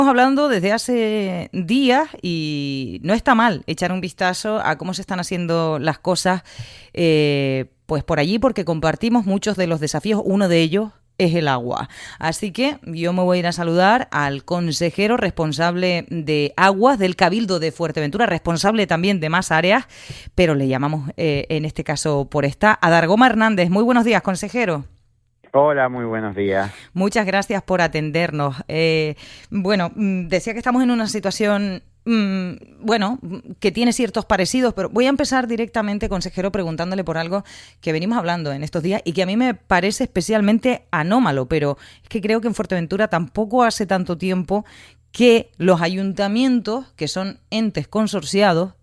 Estamos hablando desde hace días y no está mal echar un vistazo a cómo se están haciendo las cosas pues por allí, porque compartimos muchos de los desafíos. Uno de ellos es el agua. Así que yo me voy a ir a saludar al consejero responsable de aguas del Cabildo de Fuerteventura, responsable también de más áreas, pero le llamamos en este caso por esta, a Dargoma Hernández. Muy buenos días, consejero. Hola, muy buenos días. Muchas gracias por atendernos. Decía que estamos en una situación, que tiene ciertos parecidos, pero voy a empezar directamente, consejero, preguntándole por algo que venimos hablando en estos días y que a mí me parece especialmente anómalo, pero es que creo que en Fuerteventura tampoco hace tanto tiempo que los ayuntamientos, que son entes consorciados,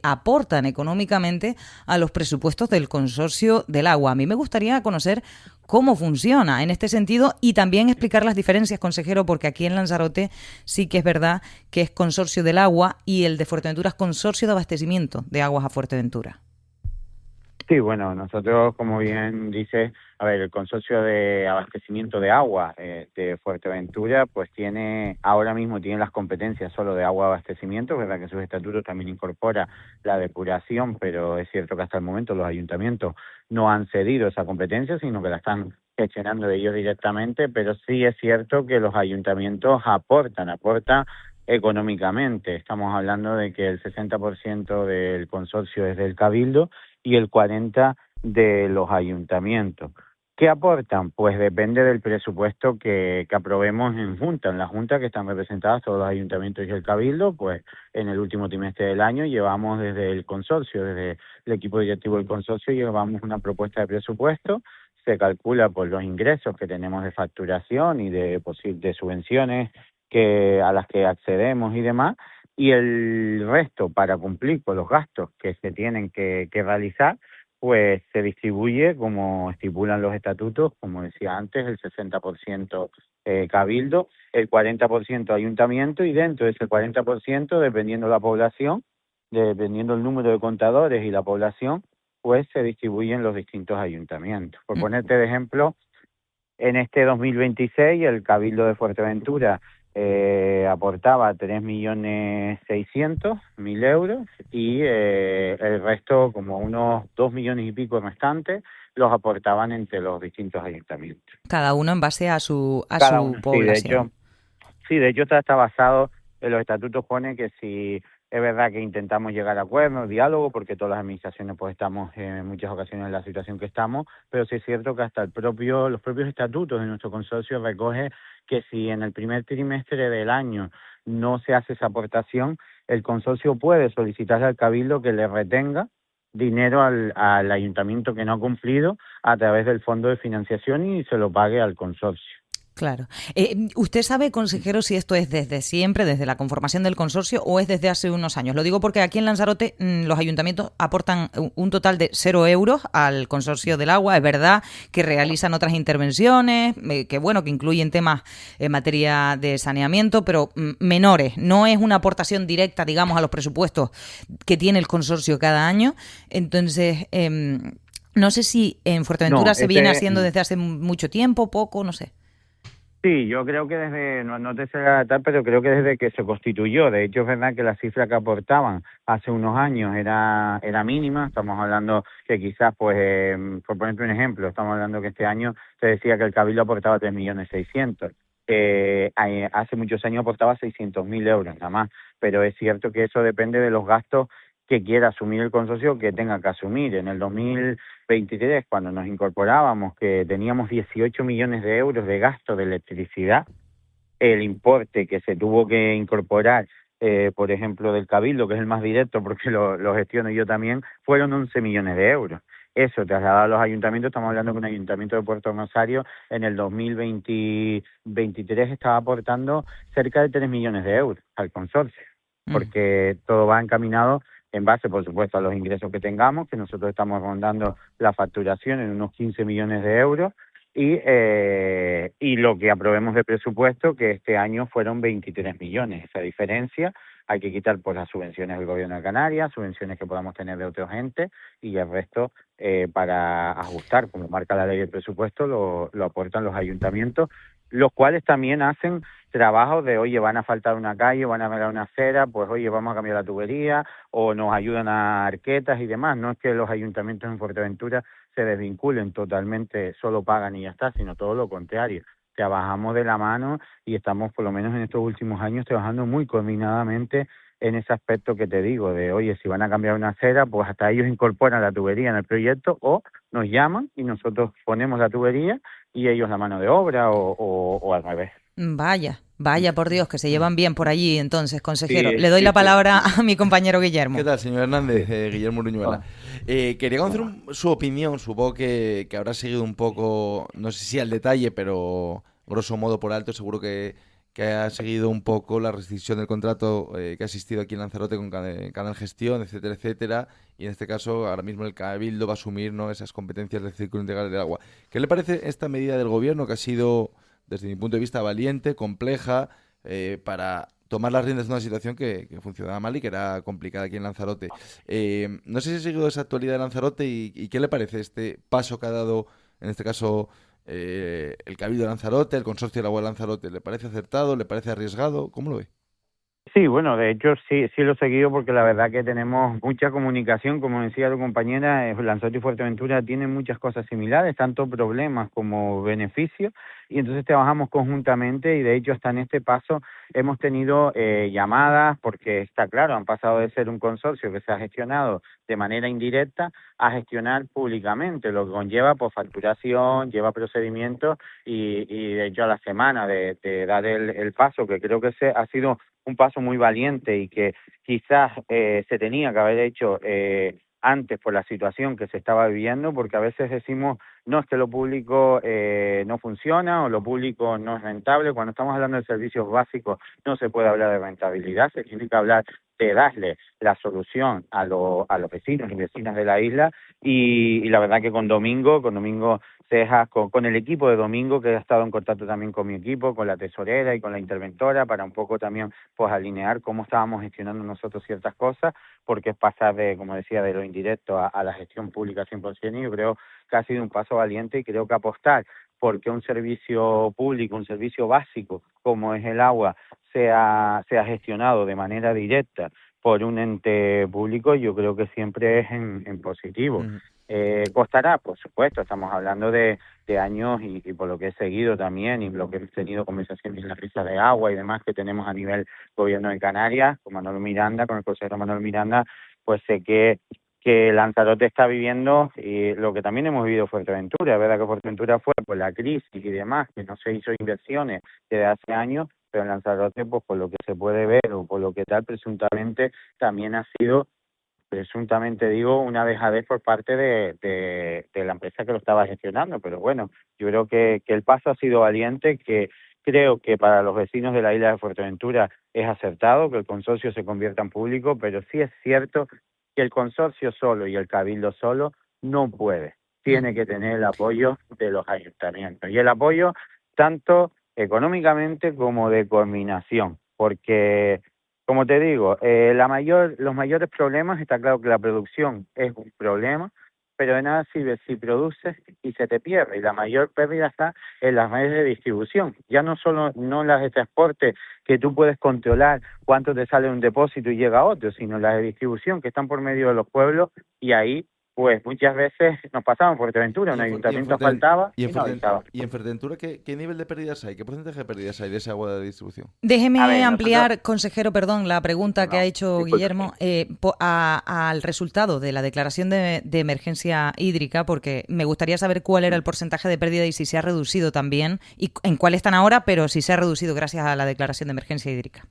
aportan económicamente a los presupuestos del consorcio del agua. A mí me gustaría conocer cómo funciona en este sentido y también explicar las diferencias, consejero, porque aquí en Lanzarote sí que es verdad que es consorcio del agua y el de Fuerteventura es consorcio de abastecimiento de aguas a Fuerteventura. Sí, bueno, nosotros, como bien dice, a ver, el consorcio de abastecimiento de agua de Fuerteventura, pues ahora mismo tiene las competencias solo de agua de abastecimiento, verdad que sus estatutos también incorpora la depuración, pero es cierto que hasta el momento los ayuntamientos no han cedido esa competencia, sino que la están gestionando ellos directamente, pero sí es cierto que los ayuntamientos aportan económicamente. Estamos hablando de que el 60% del consorcio es del Cabildo y el 40% de los ayuntamientos. ¿Qué aportan? Pues depende del presupuesto que aprobemos en Junta. En la Junta, que están representadas todos los ayuntamientos y el Cabildo, pues en el último trimestre del año llevamos desde el consorcio, desde el equipo directivo del consorcio, llevamos una propuesta de presupuesto. Se calcula por los ingresos que tenemos de facturación y de subvenciones a las que accedemos y demás, y el resto para cumplir con los gastos que se tienen que realizar, pues se distribuye como estipulan los estatutos, como decía antes, el 60% cabildo, el 40% ayuntamiento, y dentro de ese 40%, dependiendo la población, dependiendo el número de contadores y la población, pues se distribuyen los distintos ayuntamientos. Por ponerte de ejemplo, en este 2026 el Cabildo de Fuerteventura aportaba 3.600.000 euros y el resto, como unos 2 millones y pico restantes, los aportaban entre los distintos ayuntamientos. Cada uno en base a su, a Cada su uno, población. sí, de hecho está basado en los estatutos, pone que si es verdad que intentamos llegar a acuerdos, diálogo, porque todas las administraciones pues estamos en muchas ocasiones en la situación que estamos, pero sí es cierto que hasta los propios estatutos de nuestro consorcio recoge que si en el primer trimestre del año no se hace esa aportación, el consorcio puede solicitarle al Cabildo que le retenga dinero al ayuntamiento que no ha cumplido a través del fondo de financiación y se lo pague al consorcio. Claro. ¿Usted sabe, consejero, si esto es desde siempre, desde la conformación del consorcio, o es desde hace unos años? Lo digo porque aquí en Lanzarote los ayuntamientos aportan un total de 0 € al consorcio del agua. Es verdad que realizan otras intervenciones, que incluyen temas en materia de saneamiento, pero menores. No es una aportación directa, digamos, a los presupuestos que tiene el consorcio cada año. Entonces, no sé si en Fuerteventura No, se viene haciendo desde hace mucho tiempo, poco, no sé. sí, yo creo que no te sé tal, pero creo que desde que se constituyó. De hecho, es verdad que la cifra que aportaban hace unos años era mínima. Estamos hablando que quizás, pues, por ponerte un ejemplo, estamos hablando que este año se decía que el Cabildo aportaba 3.600.000. Hace muchos años aportaba 600.000 euros nada más, pero es cierto que eso depende de los gastos que quiera asumir el consorcio, que tenga que asumir. En el 2023, cuando nos incorporábamos, que teníamos 18 millones de euros de gasto de electricidad, el importe que se tuvo que incorporar, por ejemplo, del Cabildo, que es el más directo porque lo gestiono yo también, fueron 11 millones de euros. Eso, trasladado a los ayuntamientos, estamos hablando que un ayuntamiento de Puerto Rosario en el 2023 estaba aportando cerca de 3 millones de euros al consorcio, Mm. porque todo va encaminado en base, por supuesto, a los ingresos que tengamos, que nosotros estamos rondando la facturación en unos 15 millones de euros, y lo que aprobemos de presupuesto, que este año fueron 23 millones. Esa diferencia hay que quitar por las subvenciones del Gobierno de Canarias, subvenciones que podamos tener de otros entes, y el resto para ajustar, como marca la ley del presupuesto, lo aportan los ayuntamientos, los cuales también hacen trabajos de, oye, van a faltar una calle, van a haber una acera, pues oye, vamos a cambiar la tubería, o nos ayudan a arquetas y demás. No es que los ayuntamientos en Fuerteventura se desvinculen totalmente, solo pagan y ya está, sino todo lo contrario. Trabajamos de la mano y estamos, por lo menos en estos últimos años, trabajando muy coordinadamente en ese aspecto que te digo, de oye, si van a cambiar una acera, pues hasta ellos incorporan la tubería en el proyecto o nos llaman y nosotros ponemos la tubería y ellos la mano de obra o al revés. Vaya, vaya por Dios, que se llevan bien por allí entonces, consejero. Sí, Le doy sí, la sí. palabra a mi compañero Guillermo. ¿Qué tal, señor Hernández? Guillermo Uruñuela. Quería conocer su opinión, supongo que habrá seguido un poco, no sé si al detalle, pero grosso modo por alto, seguro que ha seguido un poco la rescisión del contrato que ha existido aquí en Lanzarote con Canal Gestión, etcétera, etcétera, y en este caso ahora mismo el Cabildo va a asumir, ¿no?, esas competencias del círculo integral del agua. ¿Qué le parece esta medida del gobierno que ha sido, desde mi punto de vista, valiente, compleja, para tomar las riendas de una situación que funcionaba mal y que era complicada aquí en Lanzarote? No sé si ha seguido esa actualidad de Lanzarote y qué le parece este paso que ha dado, en este caso, el Cabildo de Lanzarote, el Consorcio del Agua de Lanzarote. ¿Le parece acertado? ¿Le parece arriesgado? ¿Cómo lo ve? Sí, bueno, de hecho sí lo he seguido porque la verdad que tenemos mucha comunicación, como decía tu compañera, Lanzarote y Fuerteventura tienen muchas cosas similares, tanto problemas como beneficios, y entonces trabajamos conjuntamente y de hecho hasta en este paso hemos tenido llamadas porque está claro, han pasado de ser un consorcio que se ha gestionado de manera indirecta a gestionar públicamente, lo que conlleva pues facturación, lleva procedimientos y de hecho a la semana de dar el paso, que creo que ha sido un paso muy valiente y que quizás se tenía que haber hecho antes por la situación que se estaba viviendo, porque a veces decimos, no, es que lo público no funciona o lo público no es rentable. Cuando estamos hablando de servicios básicos no se puede hablar de rentabilidad, se tiene que hablar de darle la solución a los vecinos y vecinas de la isla y la verdad que con Domingo Cejas, con el equipo de Domingo, que ha estado en contacto también con mi equipo, con la tesorera y con la interventora, para un poco también pues alinear cómo estábamos gestionando nosotros ciertas cosas, porque es pasar de, como decía, de lo indirecto a la gestión pública 100%, y yo creo que ha sido un paso valiente y creo que apostar porque un servicio público, un servicio básico como es el agua, sea gestionado de manera directa por un ente público, yo creo que siempre es en positivo. Uh-huh. Costará, por supuesto, estamos hablando de años y por lo que he seguido también y lo que he tenido conversaciones en la risa de agua y demás que tenemos a nivel gobierno de Canarias, con Manuel Miranda, con el consejero Manuel Miranda, pues sé que Lanzarote está viviendo y lo que también hemos vivido Fuerteventura. Es verdad que Fuerteventura fue por la crisis y demás, que no se hizo inversiones desde hace años, pero en Lanzarote, pues por lo que se puede ver o por lo que tal, presuntamente también ha sido, presuntamente digo, una dejadez por parte de la empresa que lo estaba gestionando. Pero bueno, yo creo que el paso ha sido valiente, que creo que para los vecinos de la isla de Fuerteventura es acertado que el consorcio se convierta en público, pero sí es cierto que el consorcio solo y el cabildo solo no puede. Tiene que tener el apoyo de los ayuntamientos y el apoyo tanto económicamente como de coordinación, porque como te digo, los mayores problemas, está claro que la producción es un problema, pero de nada sirve si produces y se te pierde, y la mayor pérdida está en las redes de distribución, ya no solo no las de transporte, que tú puedes controlar cuánto te sale un depósito y llega a otro, sino las de distribución que están por medio de los pueblos, y ahí pues muchas veces nos pasaban por Fuerteventura, un ayuntamiento faltaba y no avisaba. ¿Y en Fuerteventura qué nivel de pérdidas hay? ¿Qué porcentaje de pérdidas hay de esa agua de distribución? Déjeme ampliar, consejero, perdón, la pregunta que ha hecho disculpe. Guillermo al resultado de la declaración de emergencia hídrica, porque me gustaría saber cuál era el porcentaje de pérdida y si se ha reducido también, y en cuál están ahora, pero si se ha reducido gracias a la declaración de emergencia hídrica.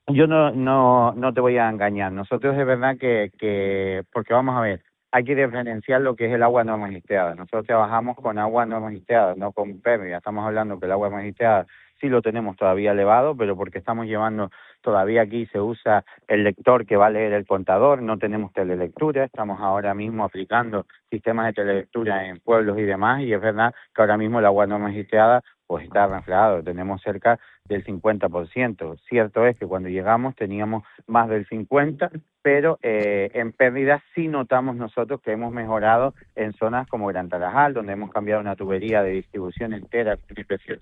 Yo no te voy a engañar. Nosotros es verdad que porque vamos a ver, hay que diferenciar lo que es el agua no magistrada. Nosotros trabajamos con agua no magistrada, no con pérdida. Estamos hablando que el agua magistrada sí lo tenemos todavía elevado, pero porque estamos llevando todavía aquí se usa el lector que va a leer el contador, no tenemos telelectura, estamos ahora mismo aplicando sistemas de telelectura en pueblos y demás, y es verdad que ahora mismo el agua no magistrada pues está reflejado, tenemos cerca del 50%. Cierto es que cuando llegamos teníamos más del 50%, pero en pérdidas sí notamos nosotros que hemos mejorado en zonas como Gran Tarajal, donde hemos cambiado una tubería de distribución entera con precio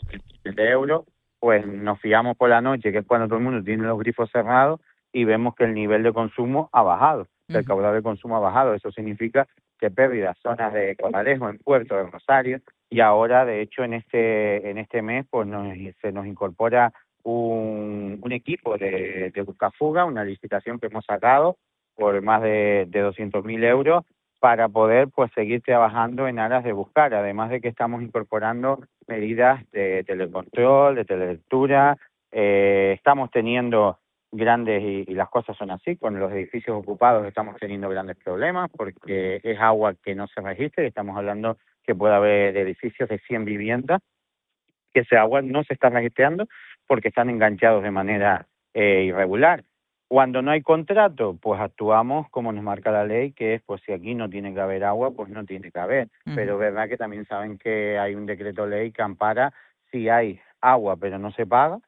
de euros, pues nos fiamos por la noche, que es cuando todo el mundo tiene los grifos cerrados, y vemos que el nivel de consumo ha bajado, el caudal de consumo ha bajado. Eso significa que pérdidas, zonas de Corralejo, en Puerto de Rosario, y ahora, de hecho, en este mes pues se nos incorpora un equipo de buscafuga, una licitación que hemos sacado por más de 200.000 euros para poder pues seguir trabajando en aras de buscar, además de que estamos incorporando medidas de telecontrol, de telelectura, estamos teniendo grandes, y las cosas son así, con los edificios ocupados estamos teniendo grandes problemas porque es agua que no se registra, y estamos hablando que puede haber edificios de 100 viviendas que ese agua no se está registrando porque están enganchados de manera irregular. Cuando no hay contrato, pues actuamos como nos marca la ley, que es, pues si aquí no tiene que haber agua, pues no tiene que haber. Pero es verdad que también saben que hay un decreto ley que ampara si hay agua pero no se paga,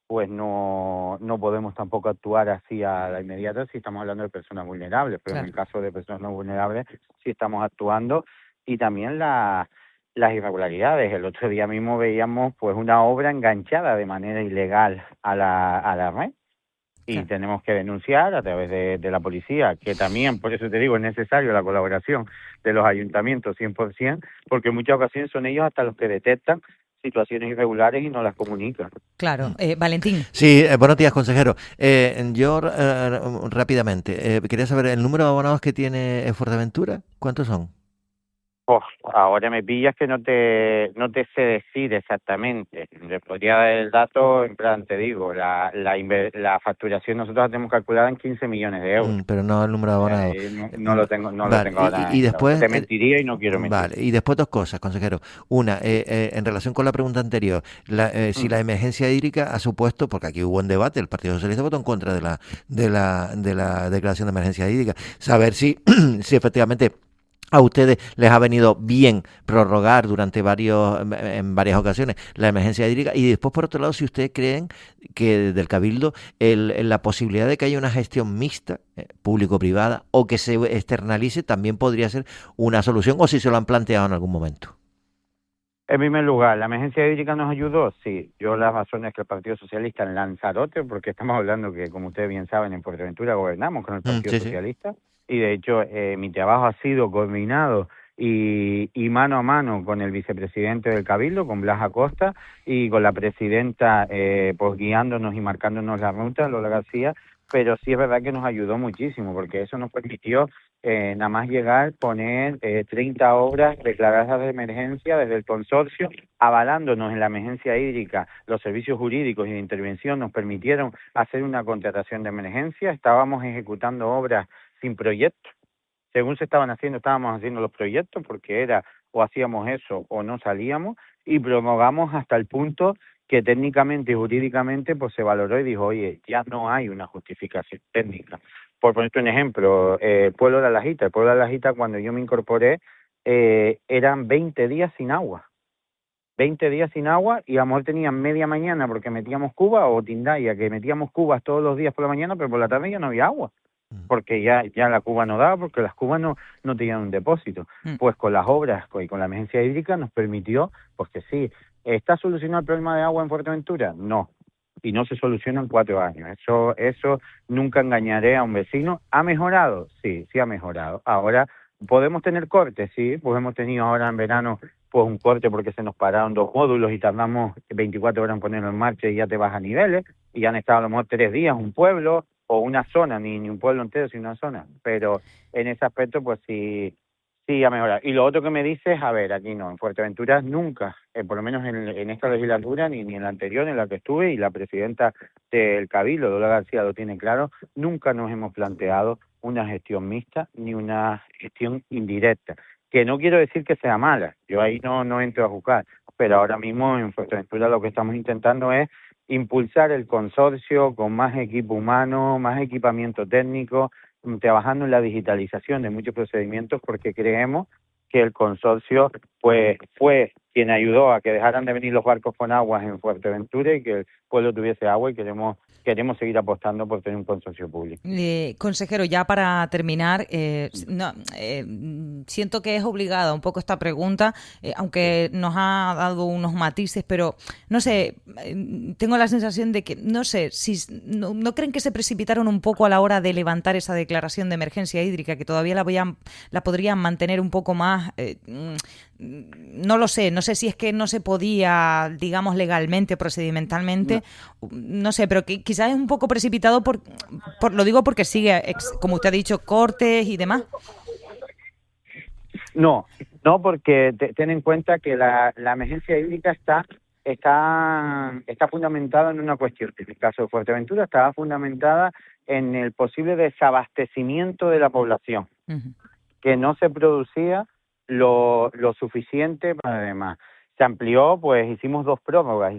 pues no podemos tampoco actuar así a la inmediata si estamos hablando de personas vulnerables, pero en el caso de personas no vulnerables sí estamos actuando. Y también las irregularidades. El otro día mismo veíamos pues una obra enganchada de manera ilegal a la red, y tenemos que denunciar a través de la policía, que también, por eso te digo, es necesario la colaboración de los ayuntamientos 100%, porque en muchas ocasiones son ellos hasta los que detectan situaciones irregulares y no las comunican. Claro. Valentín. Sí, buenos días, consejero. Yo rápidamente, quería saber el número de abonados que tiene Fuerteventura. ¿Cuántos son? Ahora me pillas que no te sé decir exactamente. Le podría dar el dato, en plan, te digo, la facturación nosotros la tenemos calculada en 15 millones de euros. Pero no el número de abonados. No lo tengo ahora. Y después, te mentiría y no quiero mentir. Vale, y después dos cosas, consejero. Una, en relación con la pregunta anterior, si la emergencia hídrica ha supuesto, porque aquí hubo un debate, el Partido Socialista votó en contra de la declaración de emergencia hídrica, saber si efectivamente a ustedes les ha venido bien prorrogar en varias ocasiones la emergencia hídrica, y después, por otro lado, si ustedes creen que del Cabildo la posibilidad de que haya una gestión mixta, público-privada, o que se externalice, también podría ser una solución, o si se lo han planteado en algún momento. En primer lugar, ¿la emergencia hídrica nos ayudó? Sí. Yo las razones que el Partido Socialista en Lanzarote, porque estamos hablando que, como ustedes bien saben, en Fuerteventura gobernamos con el Partido Socialista, y de hecho mi trabajo ha sido coordinado y mano a mano con el vicepresidente del Cabildo, con Blas Acosta, y con la presidenta pues guiándonos y marcándonos la ruta, Lola García. Pero sí es verdad que nos ayudó muchísimo, porque eso nos permitió nada más llegar, poner 30 obras declaradas de emergencia desde el consorcio, avalándonos en la emergencia hídrica. Los servicios jurídicos y de intervención nos permitieron hacer una contratación de emergencia. Estábamos ejecutando obras sin proyecto. Según se estaban haciendo, estábamos haciendo los proyectos, porque era o hacíamos eso o no salíamos, y prorrogamos hasta el punto que técnicamente y jurídicamente pues se valoró y dijo, oye, ya no hay una justificación técnica. Por ponerte un ejemplo, el pueblo de La Jita, cuando yo me incorporé, eran 20 días sin agua. 20 días sin agua, y a lo mejor tenían media mañana porque metíamos cubas, o Tindaya, que metíamos cubas todos los días por la mañana, pero por la tarde ya no había agua, porque ya la cuba no daba, porque las cubas no tenían un depósito. Pues con las obras y con la emergencia hídrica nos permitió, pues que sí. ¿Está solucionado el problema de agua en Fuerteventura? No, y no se soluciona en 4 años. Eso nunca engañaré a un vecino. ¿Ha mejorado? Sí ha mejorado. Ahora, ¿podemos tener cortes? Sí, pues hemos tenido ahora en verano pues un corte porque se nos pararon 2 módulos y tardamos 24 horas en ponerlo en marcha, y ya te vas a niveles, y han estado a lo mejor 3 días un pueblo o una zona, ni un pueblo entero, sino una zona. Pero en ese aspecto, pues sí ha mejorado. Y lo otro que me dices, a ver, aquí no, en Fuerteventura nunca, por lo menos en esta legislatura, ni en la anterior en la que estuve, y la presidenta del Cabildo, Lola García, lo tiene claro, nunca nos hemos planteado una gestión mixta ni una gestión indirecta. Que no quiero decir que sea mala, yo ahí no entro a juzgar, pero ahora mismo en Fuerteventura lo que estamos intentando es impulsar el consorcio con más equipo humano, más equipamiento técnico, trabajando en la digitalización de muchos procedimientos, porque creemos que el consorcio pues fue quien ayudó a que dejaran de venir los barcos con aguas en Fuerteventura y que el pueblo tuviese agua, y queremos seguir apostando por tener un consorcio público. Consejero, ya para terminar, siento que es obligada un poco esta pregunta, aunque nos ha dado unos matices, pero no sé, tengo la sensación de que, no sé, si no creen que se precipitaron un poco a la hora de levantar esa declaración de emergencia hídrica, que todavía la podrían mantener un poco más. No lo sé, no sé si es que no se podía, digamos, legalmente, procedimentalmente, no sé, pero que quizás es un poco precipitado lo digo porque sigue, como usted ha dicho, cortes y demás. No, porque ten en cuenta que la emergencia hídrica está fundamentada en una cuestión. En el caso de Fuerteventura estaba fundamentada en el posible desabastecimiento de la población, que no se producía lo suficiente para demás. Se amplió, pues hicimos dos prórrogas,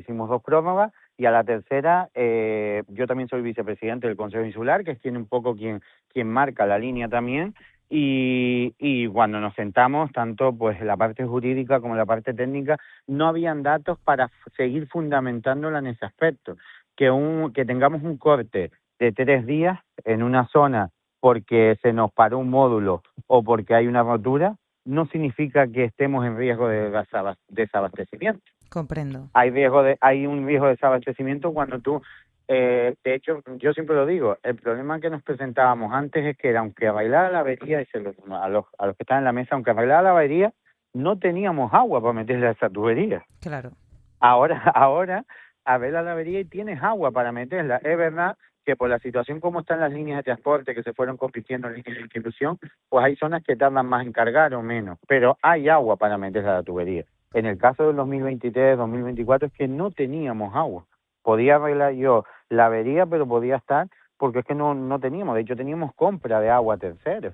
y a la tercera, yo también soy vicepresidente del Consejo Insular, que es un poco quien marca la línea también, y cuando nos sentamos, tanto pues la parte jurídica como la parte técnica, no habían datos para seguir fundamentándola en ese aspecto. Que tengamos un corte de 3 días en una zona porque se nos paró un módulo o porque hay una rotura, no significa que estemos en riesgo de desabastecimiento. Comprendo. Hay un riesgo de desabastecimiento cuando tú, de hecho, yo siempre lo digo, el problema que nos presentábamos antes es que aunque bailara la avería, y a los que están en la mesa, aunque bailara la avería, no teníamos agua para meterle a esa tubería. Claro. Ahora, a ver la avería y tienes agua para meterla. Es verdad que por la situación como están las líneas de transporte que se fueron convirtiendo en líneas de distribución, pues hay zonas que tardan más en cargar o menos, pero hay agua para meterla a la tubería. En el caso del 2023, 2024 es que no teníamos agua. Podía arreglar yo la avería, pero podía estar, porque es que no teníamos. De hecho, teníamos compra de agua a terceros,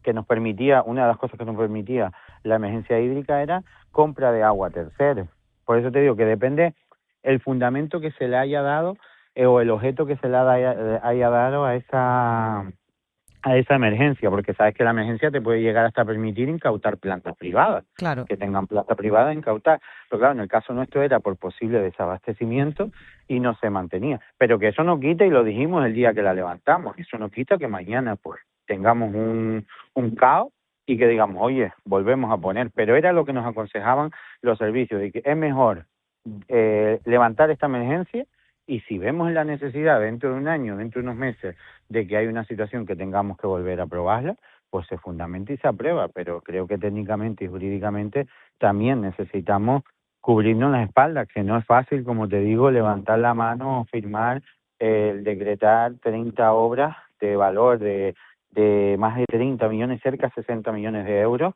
que nos permitía, una de las cosas que nos permitía la emergencia hídrica era compra de agua a terceros. Por eso te digo que depende el fundamento que se le haya dado o el objeto que se le haya dado a esa emergencia, porque sabes que la emergencia te puede llegar hasta permitir incautar plantas privadas, claro, que tengan planta privada incautar, pero claro, en el caso nuestro era por posible desabastecimiento y no se mantenía, pero que eso no quita, y lo dijimos el día que la levantamos, eso no quita que mañana pues tengamos un caos y que digamos, oye, volvemos a poner, pero era lo que nos aconsejaban los servicios, de que es mejor levantar esta emergencia, y si vemos la necesidad dentro de un año, dentro de unos meses, de que hay una situación que tengamos que volver a aprobarla, pues se fundamenta y se aprueba, pero creo que técnicamente y jurídicamente también necesitamos cubrirnos las espaldas, que no es fácil, como te digo, levantar la mano, firmar, decretar 30 obras de valor de más de 30 millones, cerca de 60 millones de euros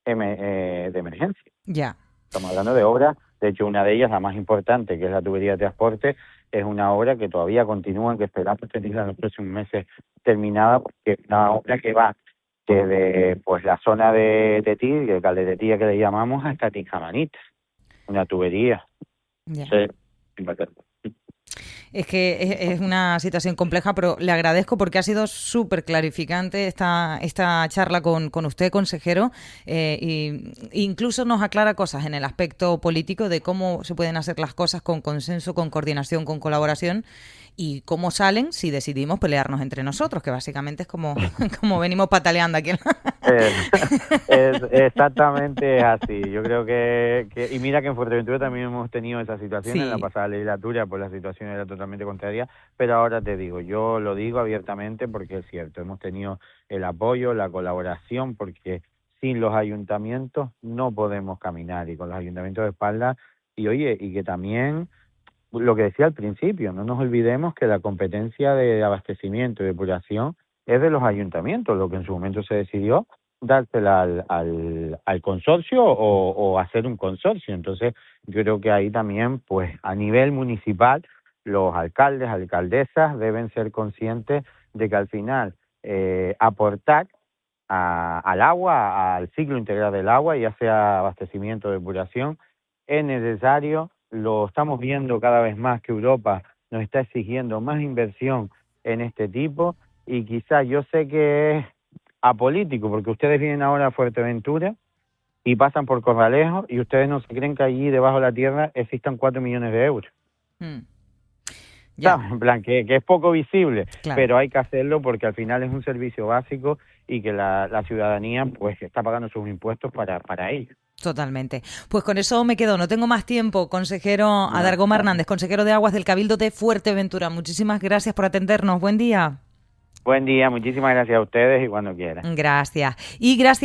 de emergencia. Ya. Estamos hablando de obras, de hecho una de ellas, la más importante, que es la tubería de transporte, es una obra que todavía continúa, que esperamos tenerla en los próximos meses terminada, porque es una obra que va desde pues la zona de Tetí, el Calderetía que le llamamos, hasta Tinjamanita, una tubería. Ya. Sí. Es que es una situación compleja, pero le agradezco porque ha sido súper clarificante esta charla con usted, consejero, e incluso nos aclara cosas en el aspecto político de cómo se pueden hacer las cosas con consenso, con coordinación, con colaboración, y cómo salen si decidimos pelearnos entre nosotros, que básicamente es como venimos pataleando aquí. Exactamente así. Yo creo que... Y mira que en Fuerteventura también hemos tenido esa situación, sí. En la pasada legislatura, pues la situación era totalmente contraria, pero ahora te digo, yo lo digo abiertamente porque es cierto, hemos tenido el apoyo, la colaboración, porque sin los ayuntamientos no podemos caminar, y con los ayuntamientos de espalda, y oye, y que también... Lo que decía al principio, no nos olvidemos que la competencia de abastecimiento y depuración es de los ayuntamientos, lo que en su momento se decidió dársela al consorcio o hacer un consorcio. Entonces, yo creo que ahí también, pues a nivel municipal, los alcaldes, alcaldesas deben ser conscientes de que al final aportar al agua, al ciclo integral del agua, ya sea abastecimiento o depuración, es necesario lo estamos viendo cada vez más que Europa nos está exigiendo más inversión en este tipo, y quizás yo sé que es apolítico, porque ustedes vienen ahora a Fuerteventura y pasan por Corralejo y ustedes no se creen que allí debajo de la tierra existan 4 millones de euros. Ya. En plan, que es poco visible, Claro. pero hay que hacerlo porque al final es un servicio básico y que la ciudadanía pues está pagando sus impuestos para ello. Totalmente. Pues con eso me quedo, no tengo más tiempo. Consejero Adargoma Hernández, consejero de Aguas del Cabildo de Fuerteventura. Muchísimas gracias por atendernos. Buen día. Buen día, muchísimas gracias a ustedes y cuando quieran. Gracias. Y gracias